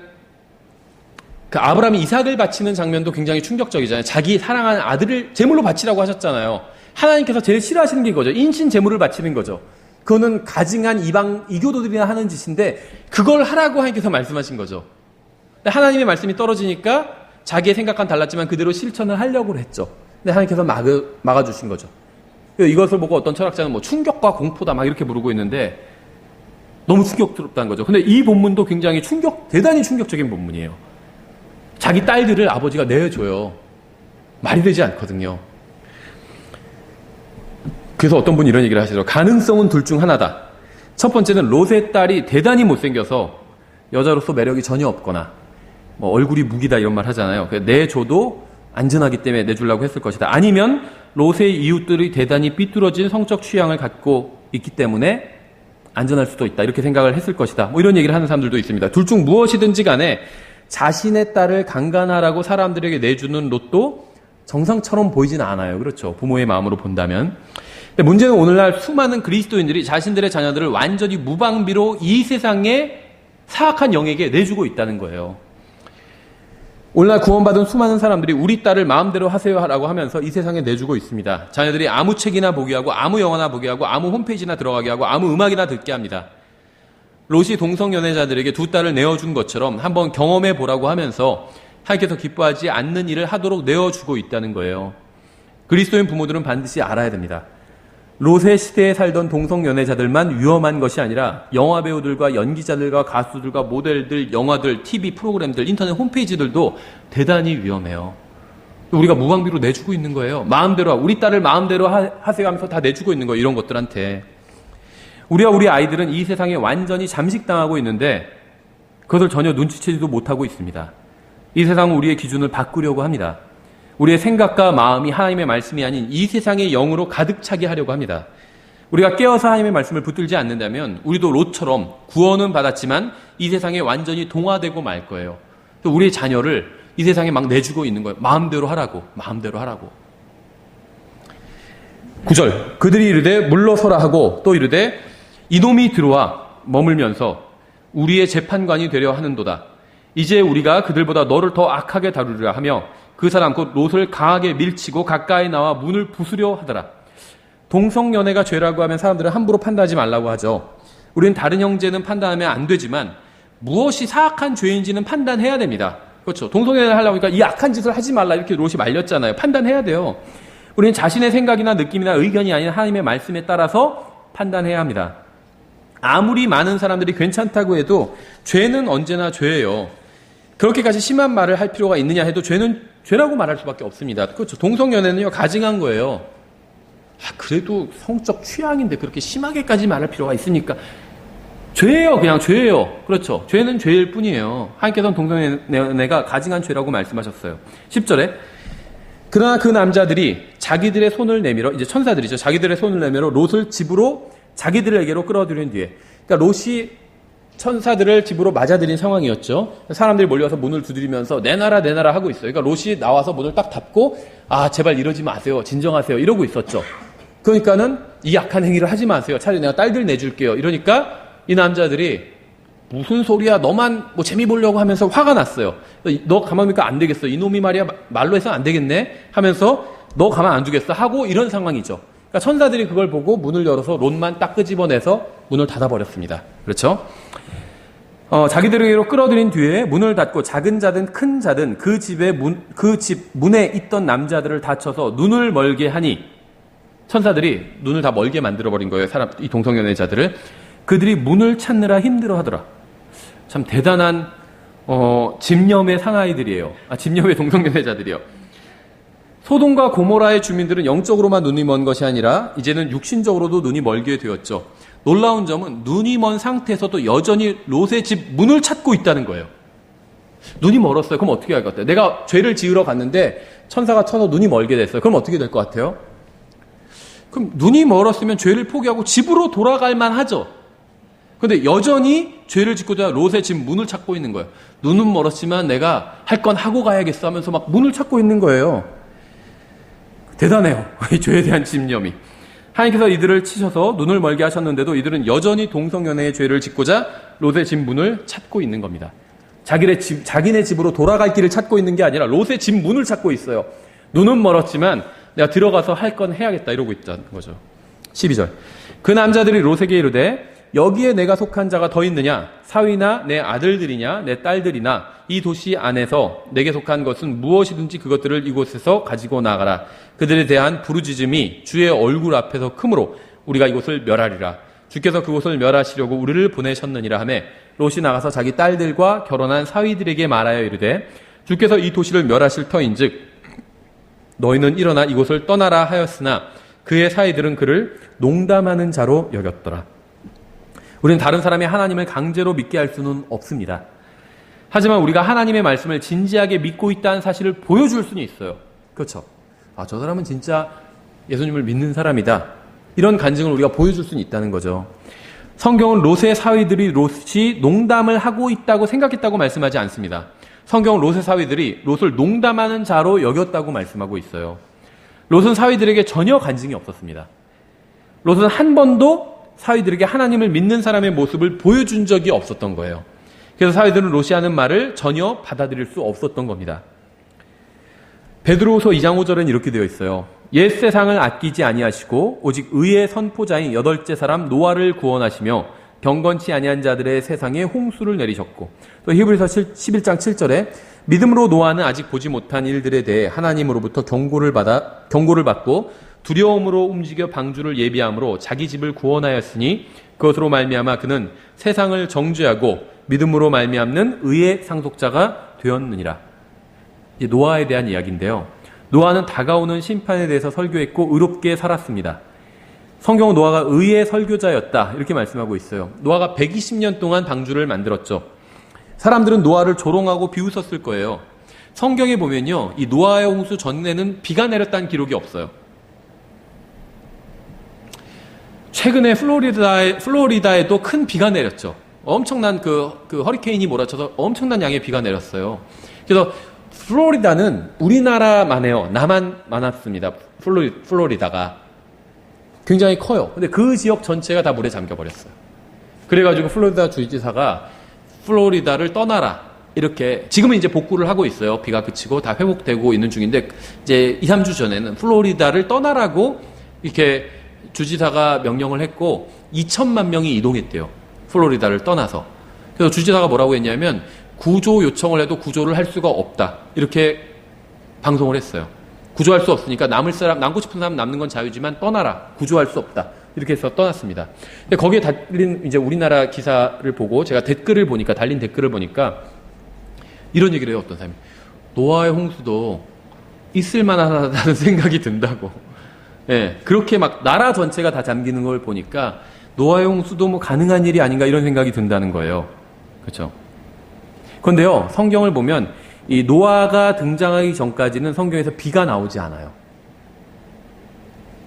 그 아브라함이 이삭을 바치는 장면도 굉장히 충격적이잖아요. 자기 사랑하는 아들을 제물로 바치라고 하셨잖아요. 하나님께서 제일 싫어하시는 게 이거죠. 인신 제물을 바치는 거죠. 그거는 가증한 이교도들이나 하는 짓인데 그걸 하라고 하나님께서 말씀하신 거죠. 근데 하나님의 말씀이 떨어지니까 자기의 생각과는 달랐지만 그대로 실천을 하려고 했죠. 근데 하나님께서 막아주신 거죠. 이것을 보고 어떤 철학자는 충격과 공포다 막 이렇게 부르고 있는데 너무 충격스럽다는 거죠. 근데 이 본문도 굉장히 대단히 충격적인 본문이에요. 자기 딸들을 아버지가 내줘요. 말이 되지 않거든요. 그래서 어떤 분이 이런 얘기를 하시더라고요. 가능성은 둘 중 하나다. 첫 번째는 롯의 딸이 대단히 못생겨서 여자로서 매력이 전혀 없거나 얼굴이 무기다 이런 말 하잖아요. 내줘도 안전하기 때문에 내주려고 했을 것이다. 아니면 롯의 이웃들이 대단히 삐뚤어진 성적 취향을 갖고 있기 때문에 안전할 수도 있다. 이렇게 생각을 했을 것이다. 이런 얘기를 하는 사람들도 있습니다. 둘 중 무엇이든지 간에 자신의 딸을 강간하라고 사람들에게 내주는 롯도 정상처럼 보이진 않아요. 그렇죠. 부모의 마음으로 본다면. 근데 문제는 오늘날 수많은 그리스도인들이 자신들의 자녀들을 완전히 무방비로 이 세상의 사악한 영에게 내주고 있다는 거예요. 오늘날 구원받은 수많은 사람들이 우리 딸을 마음대로 하세요라고 하면서 이 세상에 내주고 있습니다. 자녀들이 아무 책이나 보게 하고 아무 영화나 보게 하고 아무 홈페이지나 들어가게 하고 아무 음악이나 듣게 합니다. 롯이 동성연애자들에게 두 딸을 내어준 것처럼 한번 경험해 보라고 하면서 하나님께서 기뻐하지 않는 일을 하도록 내어주고 있다는 거예요. 그리스도인 부모들은 반드시 알아야 됩니다. 롯의 시대에 살던 동성연애자들만 위험한 것이 아니라 영화배우들과 연기자들과 가수들과 모델들, 영화들, TV 프로그램들, 인터넷 홈페이지들도 대단히 위험해요. 우리가 무방비로 내주고 있는 거예요. 마음대로 우리 딸을 마음대로 하세요 하면서 다 내주고 있는 거예요. 이런 것들한테. 우리와 우리 아이들은 이 세상에 완전히 잠식당하고 있는데 그것을 전혀 눈치채지도 못하고 있습니다. 이 세상은 우리의 기준을 바꾸려고 합니다. 우리의 생각과 마음이 하나님의 말씀이 아닌 이 세상의 영으로 가득 차게 하려고 합니다. 우리가 깨어서 하나님의 말씀을 붙들지 않는다면 우리도 롯처럼 구원은 받았지만 이 세상에 완전히 동화되고 말 거예요. 또 우리의 자녀를 이 세상에 막 내주고 있는 거예요. 마음대로 하라고. 9절. 그들이 이르되 물러서라 하고 또 이르되 이놈이 들어와 머물면서 우리의 재판관이 되려 하는도다. 이제 우리가 그들보다 너를 더 악하게 다루리라 하며 그 사람 곧 롯을 강하게 밀치고 가까이 나와 문을 부수려 하더라. 동성연애가 죄라고 하면 사람들은 함부로 판단하지 말라고 하죠. 우리는 다른 형제는 판단하면 안 되지만 무엇이 사악한 죄인지는 판단해야 됩니다. 그렇죠. 동성연애 하려고 하니까 이 악한 짓을 하지 말라 이렇게 롯이 말렸잖아요. 판단해야 돼요. 우리는 자신의 생각이나 느낌이나 의견이 아닌 하나님의 말씀에 따라서 판단해야 합니다. 아무리 많은 사람들이 괜찮다고 해도 죄는 언제나 죄예요. 그렇게까지 심한 말을 할 필요가 있느냐 해도 죄는 죄라고 말할 수밖에 없습니다. 그렇죠. 동성연애는요, 가증한 거예요. 그래도 성적 취향인데 그렇게 심하게까지 말할 필요가 있습니까? 죄예요. 그냥 죄예요. 그렇죠. 죄는 죄일 뿐이에요. 하나님께서는 동성연애가 가증한 죄라고 말씀하셨어요. 10절에 그러나 그 남자들이 자기들의 손을 내밀어, 이제 천사들이죠. 자기들의 손을 내밀어 롯을 집으로 자기들에게로 끌어들인 뒤에, 그러니까 롯이 천사들을 집으로 맞아들인 상황이었죠. 사람들이 몰려와서 문을 두드리면서 내놔라 내놔라 하고 있어요. 그러니까 롯이 나와서 문을 딱 닫고 제발 이러지 마세요. 진정하세요. 이러고 있었죠. 그러니까는 이 악한 행위를 하지 마세요. 차라리 내가 딸들 내줄게요. 이러니까 이 남자들이 무슨 소리야, 너만 뭐 재미 보려고 하면서 화가 났어요. 너 가만 두니까 안 되겠어. 이놈이 말이야 말로 해서 안 되겠네 하면서 너 가만 안 두겠어 하고 이런 상황이죠. 그러니까 천사들이 그걸 보고 문을 열어서 롯만 딱 끄집어내서 문을 닫아버렸습니다. 그렇죠? 자기들에게로 끌어들인 뒤에 문을 닫고 작은 자든 큰 자든 그 집 문에 있던 남자들을 다쳐서 눈을 멀게 하니, 천사들이 눈을 다 멀게 만들어버린 거예요. 이 동성연애자들을. 그들이 문을 찾느라 힘들어하더라. 참 대단한 집념의 사나이들이에요. 집념의 동성연애자들이요. 소돔과 고모라의 주민들은 영적으로만 눈이 먼 것이 아니라 이제는 육신적으로도 눈이 멀게 되었죠. 놀라운 점은 눈이 먼 상태에서도 여전히 롯의 집 문을 찾고 있다는 거예요. 눈이 멀었어요. 그럼 어떻게 할 것 같아요? 내가 죄를 지으러 갔는데 천사가 쳐서 눈이 멀게 됐어요. 그럼 어떻게 될 것 같아요? 그럼 눈이 멀었으면 죄를 포기하고 집으로 돌아갈 만하죠. 그런데 여전히 죄를 짓고 있다가 롯의 집 문을 찾고 있는 거예요. 눈은 멀었지만 내가 할 건 하고 가야겠어 하면서 막 문을 찾고 있는 거예요. 대단해요. 이 죄에 대한 집념이. 하나님께서 이들을 치셔서 눈을 멀게 하셨는데도 이들은 여전히 동성연애의 죄를 짓고자 롯의 집 문을 찾고 있는 겁니다. 자기네 집으로 돌아갈 길을 찾고 있는 게 아니라 롯의 집 문을 찾고 있어요. 눈은 멀었지만 내가 들어가서 할 건 해야겠다 이러고 있다는 거죠. 12절. 그 남자들이 롯에게 이르되 여기에 내가 속한 자가 더 있느냐? 사위나 내 아들들이냐 내 딸들이나 이 도시 안에서 내게 속한 것은 무엇이든지 그것들을 이곳에서 가지고 나가라. 그들에 대한 부르짖음이 주의 얼굴 앞에서 크므로 우리가 이곳을 멸하리라. 주께서 그곳을 멸하시려고 우리를 보내셨느니라 하매 롯이 나가서 자기 딸들과 결혼한 사위들에게 말하여 이르되 주께서 이 도시를 멸하실 터인즉 너희는 일어나 이곳을 떠나라 하였으나 그의 사위들은 그를 농담하는 자로 여겼더라. 우리는 다른 사람이 하나님을 강제로 믿게 할 수는 없습니다. 하지만 우리가 하나님의 말씀을 진지하게 믿고 있다는 사실을 보여줄 수는 있어요. 그렇죠? 저 사람은 진짜 예수님을 믿는 사람이다. 이런 간증을 우리가 보여줄 수는 있다는 거죠. 성경은 롯의 사위들이 롯이 농담을 하고 있다고 생각했다고 말씀하지 않습니다. 성경은 롯의 사위들이 롯을 농담하는 자로 여겼다고 말씀하고 있어요. 롯은 사위들에게 전혀 간증이 없었습니다. 롯은 한 번도 사위들에게 하나님을 믿는 사람의 모습을 보여준 적이 없었던 거예요. 그래서 사위들은 롯이 하는 말을 전혀 받아들일 수 없었던 겁니다. 베드로후서 2장 5절은 이렇게 되어 있어요. 옛 세상을 아끼지 아니하시고 오직 의의 선포자인 여덟째 사람 노아를 구원하시며 경건치 아니한 자들의 세상에 홍수를 내리셨고, 또 히브리서 11장 7절에 믿음으로 노아는 아직 보지 못한 일들에 대해 하나님으로부터 경고를 받고 두려움으로 움직여 방주를 예비함으로 자기 집을 구원하였으니 그것으로 말미암아 그는 세상을 정죄하고 믿음으로 말미암는 의의 상속자가 되었느니라. 이 노아에 대한 이야기인데요. 노아는 다가오는 심판에 대해서 설교했고 의롭게 살았습니다. 성경은 노아가 의의 설교자였다 이렇게 말씀하고 있어요. 노아가 120년 동안 방주를 만들었죠. 사람들은 노아를 조롱하고 비웃었을 거예요. 성경에 보면요, 이 노아의 홍수 전에는 비가 내렸다는 기록이 없어요. 최근에 플로리다에도 큰 비가 내렸죠. 엄청난 그 허리케인이 몰아쳐서 엄청난 양의 비가 내렸어요. 그래서 플로리다는 우리나라만 해요. 나만 많았습니다. 플로리다가 굉장히 커요. 근데 그 지역 전체가 다 물에 잠겨버렸어요. 그래가지고 플로리다 주지사가 플로리다를 떠나라 이렇게, 지금은 이제 복구를 하고 있어요. 비가 그치고 다 회복되고 있는 중인데 이제 2, 3주 전에는 플로리다를 떠나라고 이렇게 주지사가 명령을 했고 2천만 명이 이동했대요. 플로리다를 떠나서. 그래서 주지사가 뭐라고 했냐면 구조 요청을 해도 구조를 할 수가 없다. 이렇게 방송을 했어요. 구조할 수 없으니까 남고 싶은 사람 남는 건 자유지만 떠나라. 구조할 수 없다. 이렇게 해서 떠났습니다. 근데 거기에 달린 이제 우리나라 기사를 보고 제가 달린 댓글을 보니까 이런 얘기를 해요. 어떤 사람이. 노아의 홍수도 있을 만하다는 생각이 든다고. 예, 그렇게 막 나라 전체가 다 잠기는 걸 보니까 노아의 홍수도 뭐 가능한 일이 아닌가 이런 생각이 든다는 거예요. 그렇죠? 그런데요, 성경을 보면 이 노아가 등장하기 전까지는 성경에서 비가 나오지 않아요.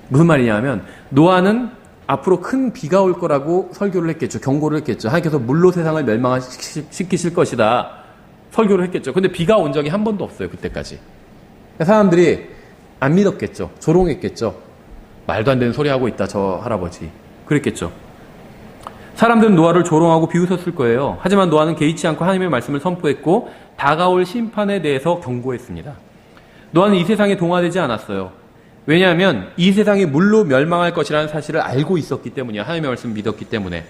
무슨 말이냐면 노아는 앞으로 큰 비가 올 거라고 설교를 했겠죠. 경고를 했겠죠. 하나님께서 물로 세상을 멸망시키실 것이다. 설교를 했겠죠. 근데 비가 온 적이 한 번도 없어요. 그때까지. 사람들이 안 믿었겠죠. 조롱했겠죠. 말도 안 되는 소리 하고 있다. 저 할아버지. 그랬겠죠. 사람들은 노아를 조롱하고 비웃었을 거예요. 하지만 노아는 개의치 않고 하나님의 말씀을 선포했고 다가올 심판에 대해서 경고했습니다. 노아는 이 세상에 동화되지 않았어요. 왜냐하면 이 세상이 물로 멸망할 것이라는 사실을 알고 있었기 때문이야. 하나님의 말씀을 믿었기 때문에.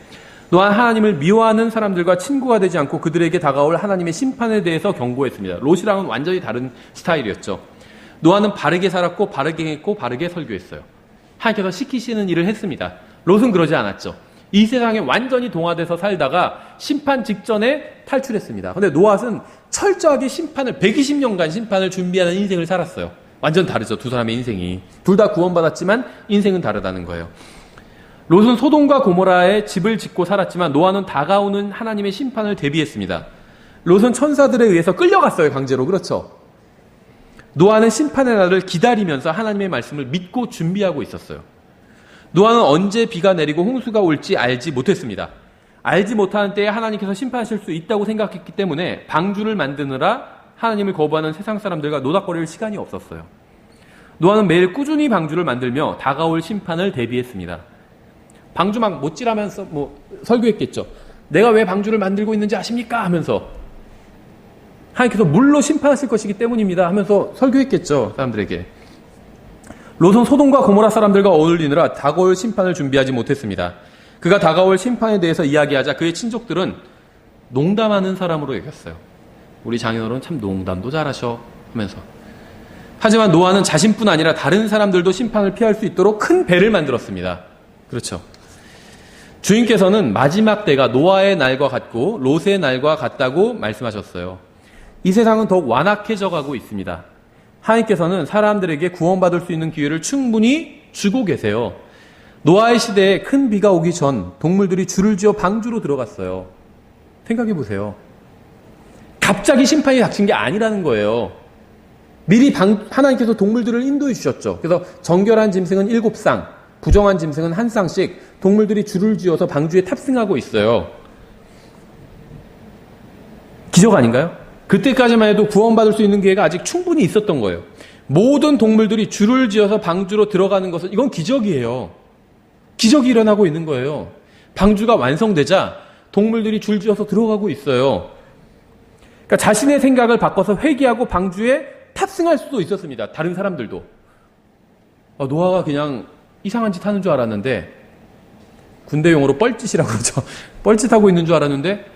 노아는 하나님을 미워하는 사람들과 친구가 되지 않고 그들에게 다가올 하나님의 심판에 대해서 경고했습니다. 롯이랑은 완전히 다른 스타일이었죠. 노아는 바르게 살았고 바르게 했고 바르게 설교했어요. 하나님께서 시키시는 일을 했습니다. 롯은 그러지 않았죠. 이 세상에 완전히 동화돼서 살다가 심판 직전에 탈출했습니다. 그런데 노아는 철저하게 120년간 심판을 준비하는 인생을 살았어요. 완전 다르죠. 두 사람의 인생이. 둘 다 구원받았지만 인생은 다르다는 거예요. 롯은 소돔과 고모라에 집을 짓고 살았지만 노아는 다가오는 하나님의 심판을 대비했습니다. 롯은 천사들에 의해서 끌려갔어요. 강제로. 그렇죠. 노아는 심판의 날을 기다리면서 하나님의 말씀을 믿고 준비하고 있었어요. 노아는 언제 비가 내리고 홍수가 올지 알지 못했습니다. 알지 못하는 때에 하나님께서 심판하실 수 있다고 생각했기 때문에 방주를 만드느라 하나님을 거부하는 세상 사람들과 노닥거릴 시간이 없었어요. 노아는 매일 꾸준히 방주를 만들며 다가올 심판을 대비했습니다. 방주 막 못질하면서 설교했겠죠. 내가 왜 방주를 만들고 있는지 아십니까? 하면서 하나님께서 물로 심판하실 것이기 때문입니다. 하면서 설교했겠죠. 사람들에게. 롯은 소돔과 고모라 사람들과 어울리느라 다가올 심판을 준비하지 못했습니다. 그가 다가올 심판에 대해서 이야기하자 그의 친족들은 농담하는 사람으로 여겼어요. 우리 장인어른 참 농담도 잘하셔 하면서. 하지만 노아는 자신뿐 아니라 다른 사람들도 심판을 피할 수 있도록 큰 배를 만들었습니다. 그렇죠. 주님께서는 마지막 때가 노아의 날과 같고 롯의 날과 같다고 말씀하셨어요. 이 세상은 더욱 완악해져 가고 있습니다. 하나님께서는 사람들에게 구원받을 수 있는 기회를 충분히 주고 계세요. 노아의 시대에 큰 비가 오기 전 동물들이 줄을 지어 방주로 들어갔어요. 생각해 보세요. 갑자기 심판이 닥친 게 아니라는 거예요. 미리 하나님께서 동물들을 인도해 주셨죠. 그래서 정결한 짐승은 7쌍, 부정한 짐승은 1쌍씩 동물들이 줄을 지어서 방주에 탑승하고 있어요. 기적 아닌가요? 그때까지만 해도 구원받을 수 있는 기회가 아직 충분히 있었던 거예요. 모든 동물들이 줄을 지어서 방주로 들어가는 것은 이건 기적이에요. 기적이 일어나고 있는 거예요. 방주가 완성되자 동물들이 줄 지어서 들어가고 있어요. 그러니까 자신의 생각을 바꿔서 회개하고 방주에 탑승할 수도 있었습니다. 다른 사람들도. 노아가 그냥 이상한 짓 하는 줄 알았는데, 군대용어로 뻘짓이라고 그러죠. 뻘짓하고 있는 줄 알았는데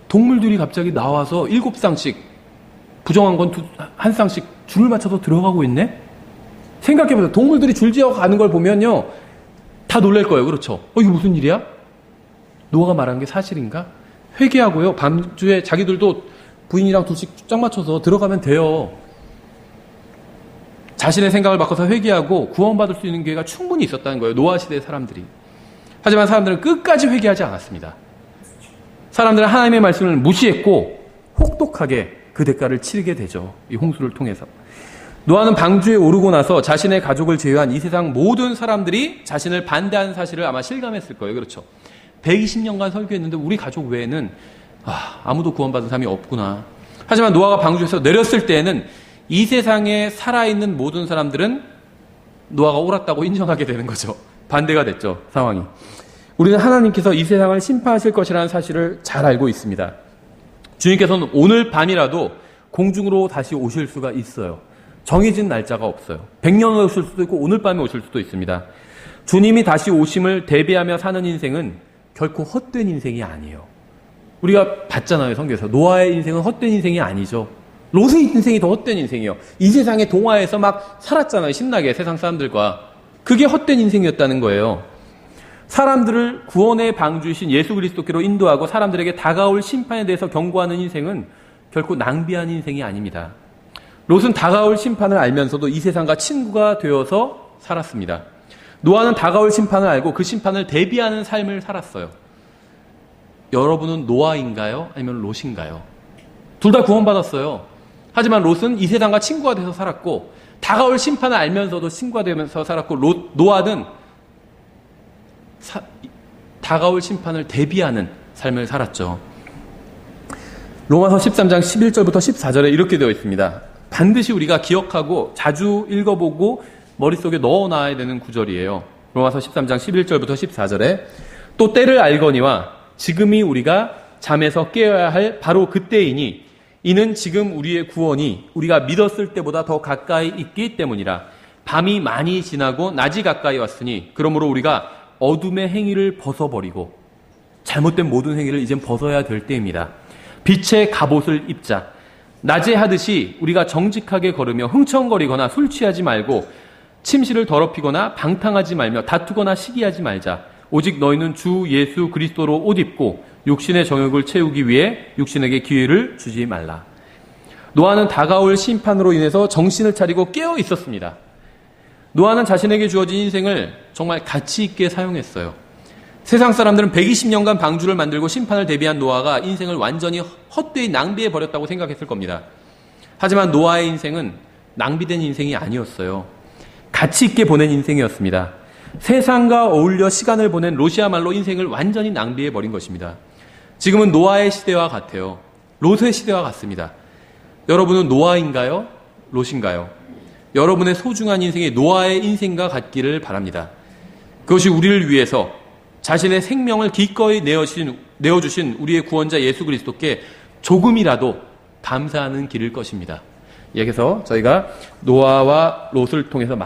동물들이 갑자기 나와서 7쌍씩, 부정한 건 1쌍씩 줄을 맞춰서 들어가고 있네? 생각해보세요. 동물들이 줄지어 가는 걸 보면요, 다 놀랄 거예요. 그렇죠? 이게 무슨 일이야? 노아가 말한 게 사실인가? 회개하고요, 밤주에 자기들도 부인이랑 둘씩 짝 맞춰서 들어가면 돼요. 자신의 생각을 바꿔서 회개하고 구원받을 수 있는 기회가 충분히 있었다는 거예요. 노아 시대의 사람들이. 하지만 사람들은 끝까지 회개하지 않았습니다. 사람들은 하나님의 말씀을 무시했고 혹독하게 그 대가를 치르게 되죠. 이 홍수를 통해서. 노아는 방주에 오르고 나서 자신의 가족을 제외한 이 세상 모든 사람들이 자신을 반대하는 사실을 아마 실감했을 거예요. 그렇죠. 120년간 설교했는데 우리 가족 외에는 아무도 구원받은 사람이 없구나. 하지만 노아가 방주에서 내렸을 때에는 이 세상에 살아있는 모든 사람들은 노아가 옳았다고 인정하게 되는 거죠. 반대가 됐죠, 상황이. 우리는 하나님께서 이 세상을 심판하실 것이라는 사실을 잘 알고 있습니다. 주님께서는 오늘 밤이라도 공중으로 다시 오실 수가 있어요. 정해진 날짜가 없어요. 100년에 오실 수도 있고 오늘 밤에 오실 수도 있습니다. 주님이 다시 오심을 대비하며 사는 인생은 결코 헛된 인생이 아니에요. 우리가 봤잖아요, 성경에서. 노아의 인생은 헛된 인생이 아니죠. 롯의 인생이 더 헛된 인생이에요. 이 세상의 동화에서 막 살았잖아요, 신나게 세상 사람들과. 그게 헛된 인생이었다는 거예요. 사람들을 구원의 방주이신 예수 그리스도께로 인도하고 사람들에게 다가올 심판에 대해서 경고하는 인생은 결코 낭비한 인생이 아닙니다. 롯은 다가올 심판을 알면서도 이 세상과 친구가 되어서 살았습니다. 노아는 다가올 심판을 알고 그 심판을 대비하는 삶을 살았어요. 여러분은 노아인가요? 아니면 롯인가요? 둘 다 구원받았어요. 하지만 롯은 이 세상과 친구가 돼서 살았고 다가올 심판을 알면서도 친구가 되면서 살았고 노아는 다가올 심판을 대비하는 삶을 살았죠. 로마서 13장 11절부터 14절에 이렇게 되어 있습니다. 반드시 우리가 기억하고 자주 읽어보고 머릿속에 넣어놔야 되는 구절이에요. 로마서 13장 11절부터 14절에 또 때를 알거니와 지금이 우리가 잠에서 깨어야 할 바로 그때이니 이는 지금 우리의 구원이 우리가 믿었을 때보다 더 가까이 있기 때문이라. 밤이 많이 지나고 낮이 가까이 왔으니 그러므로 우리가 어둠의 행위를 벗어버리고 잘못된 모든 행위를 이젠 벗어야 될 때입니다. 빛의 갑옷을 입자. 낮에 하듯이 우리가 정직하게 걸으며 흥청거리거나 술 취하지 말고 침실을 더럽히거나 방탕하지 말며 다투거나 시기하지 말자. 오직 너희는 주 예수 그리스도로 옷 입고 육신의 정욕을 채우기 위해 육신에게 기회를 주지 말라. 노아는 다가올 심판으로 인해서 정신을 차리고 깨어 있었습니다. 노아는 자신에게 주어진 인생을 정말 가치 있게 사용했어요. 세상 사람들은 120년간 방주를 만들고 심판을 대비한 노아가 인생을 완전히 헛되이 낭비해 버렸다고 생각했을 겁니다. 하지만 노아의 인생은 낭비된 인생이 아니었어요. 가치 있게 보낸 인생이었습니다. 세상과 어울려 시간을 보낸 롯이야말로 인생을 완전히 낭비해 버린 것입니다. 지금은 노아의 시대와 같아요. 롯의 시대와 같습니다. 여러분은 노아인가요? 롯인가요? 여러분의 소중한 인생이 노아의 인생과 같기를 바랍니다. 그것이 우리를 위해서 자신의 생명을 기꺼이 내어주신 우리의 구원자 예수 그리스도께 조금이라도 감사하는 길일 것입니다. 여기서 저희가 노아와 롯을 통해서